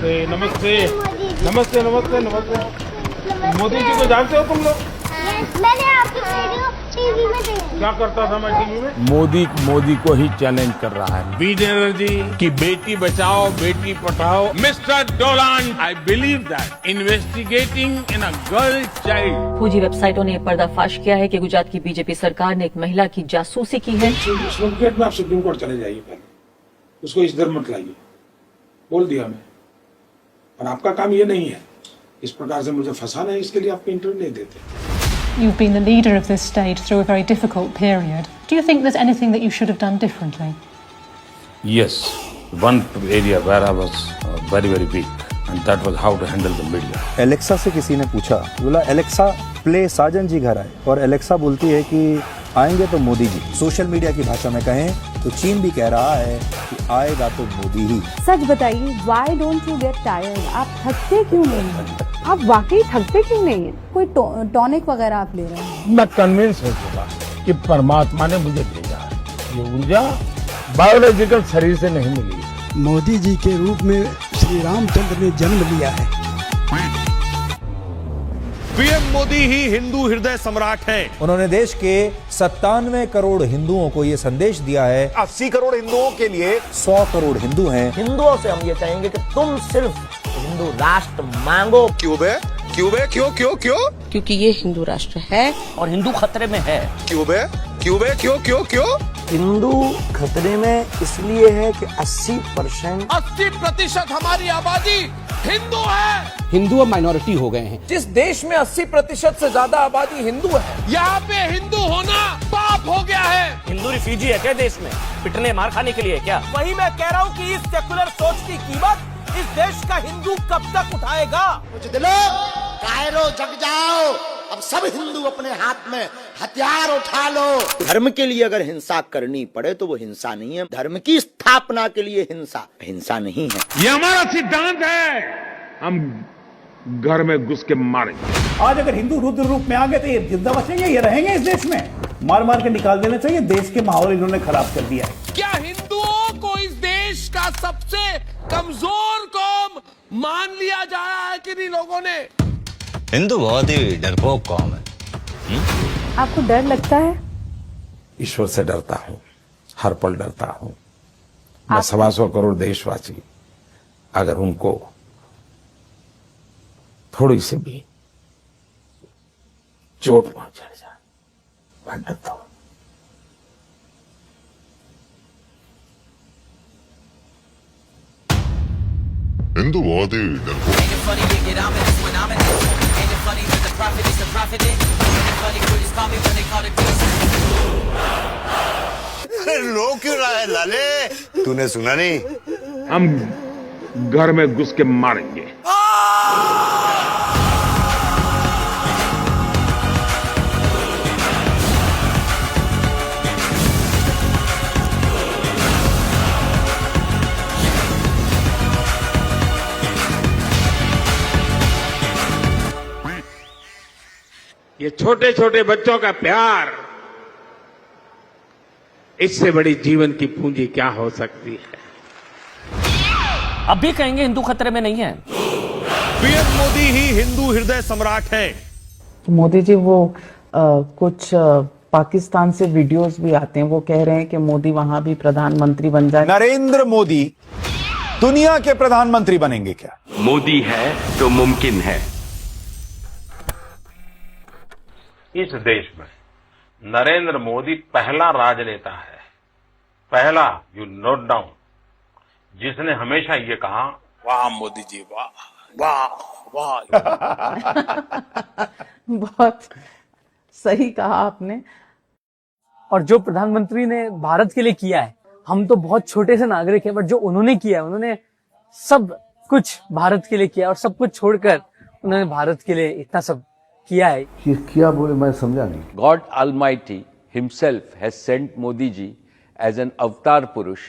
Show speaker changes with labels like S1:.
S1: नमस्ते नमस्ते नमस्ते नमस्ते नमस्ते। मोदी जी को जानते हो तुम लोग?
S2: मैंने आपकी वीडियो टीवी में देखी।
S1: क्या करता था मैं टीवी में?
S3: मोदी को ही चैलेंज कर रहा है वीरेंद्र जी की बेटी बचाओ बेटी पढ़ाओ। Mister Dolan, I believe that investigating in a girl child.
S4: फौजी वेबसाइटों ने पर्दाफाश किया है कि गुजरात की बीजेपी सरकार ने एक महिला की जासूसी की है।
S1: एडवोकेट में आप सुप्रीम कोर्ट चले जाइए, पहले उसको इस दर मत लाइए, बोल दिया मैं। और आपका काम ये नहीं है इस प्रकार से मुझे फंसाना है, इसके लिए आपको इंटरव्यू नहीं देते।
S5: You've been the leader of this state through a very difficult period. Do you think there's anything that you should have done differently?
S3: Yes, one area where I was very weak and that was how to handle the media.
S6: Alexa से किसी ने पूछा, बोला Alexa play साजन जी घर आए, और Alexa बोलती है कि आएंगे तो मोदी जी। सोशल मीडिया की भाषा में कहें तो चीन भी कह रहा है कि आएगा तो मोदी ही।
S7: सच बताइए, why don't you get tired? आप थकते क्यों नहीं हैं? आप वाकई थकते क्यों नहीं हैं? कोई टॉनिक वगैरह आप ले रहे हैं?
S3: मैं कन्विंस हो चुका कि परमात्मा ने मुझे भेजा है। ये ऊर्जा बायोलॉजिकल शरीर से नहीं मिली।
S8: मोदी जी के रूप में श्री रामचंद्र ने जन्म लिया है।
S9: पीएम मोदी ही हिंदू हृदय सम्राट हैं।
S6: उन्होंने देश के 97 करोड़ हिंदुओं को ये संदेश दिया है।
S9: 80 करोड़ हिंदुओं के लिए
S6: 100 करोड़ हिंदू हैं।
S10: हिंदुओं से हम ये कहेंगे कि तुम सिर्फ हिंदू राष्ट्र मांगो।
S9: क्यों बे? क्यों बे? क्यों क्यों क्यों?
S7: क्योंकि ये हिंदू राष्ट्र है
S10: और हिंदू खतरे में है।
S9: क्यों बे? क्यों बे? क्यों क्यों क्यों?
S10: हिंदू खतरे में इसलिए है कि
S9: 80% हमारी आबादी हिंदू है।
S8: हिंदू अब माइनॉरिटी हो गए हैं।
S10: जिस देश में 80% से ज्यादा आबादी हिंदू है,
S9: यहाँ पे हिंदू होना पाप हो गया है।
S10: हिंदू रिफ्यूजी है क्या देश में? पिटने मार खाने के लिए क्या? वही मैं कह रहा हूँ कि इस सेकुलर सोच की कीमत इस देश का हिंदू कब तक उठाएगा?
S11: कुछ दिलो कायरो जग जाओ, अब सब हिंदू अपने हाथ में हथियार उठा लो।
S10: धर्म के लिए अगर हिंसा करनी पड़े तो वो हिंसा नहीं है। धर्म की स्थापना के लिए हिंसा नहीं है।
S1: ये हमारा सिद्धांत है, हम घर में घुस के मारेंगे।
S8: आज अगर हिंदू रुद्र रूप में आ गए तो ये जिंदा बचेंगे, ये रहेंगे इस देश में? मार मार के निकाल देना चाहिए। देश के माहौल इन्होंने खराब कर दिया है।
S9: क्या हिंदुओं को इस देश का सबसे कमजोर कौम मान लिया जाया है कि नहीं लोगों ने?
S11: हिंदू बहुत ही डरपोक कौम है।
S7: आपको डर लगता है?
S3: ईश्वर से डरता हूँ, हर पल डरता हूँ। मैं 125 करोड़ देशवासी अगर उनको थोड़ी सी भी चोट पहुंचा जाए, मैं डरता हूँ।
S12: हिंदू बहुत ही डरपोक।
S11: अरे रो क्यों रहा है लाले? तूने सुना नहीं?
S1: हम घर में घुस के मारेंगे। ये छोटे छोटे बच्चों का प्यार, इससे बड़ी जीवन की पूंजी क्या हो सकती है?
S10: अब भी कहेंगे हिंदू खतरे में नहीं है।
S9: पीएम मोदी ही हिंदू हृदय सम्राट हैं।
S7: मोदी जी वो कुछ पाकिस्तान से वीडियोस भी आते हैं, वो कह रहे हैं कि मोदी वहां भी प्रधानमंत्री बन जाए।
S6: नरेंद्र मोदी दुनिया के प्रधानमंत्री बनेंगे क्या?
S13: मोदी है तो मुमकिन है।
S1: इस देश में नरेंद्र मोदी पहला राजनेता है, पहला, यू नोट डाउन, जिसने हमेशा ये कहा, वाह मोदी जी वाह वाह वाह।
S7: बहुत सही कहा आपने।
S4: और जो प्रधानमंत्री ने भारत के लिए किया है, हम तो बहुत छोटे से नागरिक हैं, बट जो उन्होंने किया है, उन्होंने सब कुछ भारत के लिए किया और सब कुछ छोड़कर उन्होंने भारत के लिए इतना सब किया है।
S6: ये क्या बोले मैं समझा नहीं।
S13: God Almighty himself has sent Modi ji as an avatar Purush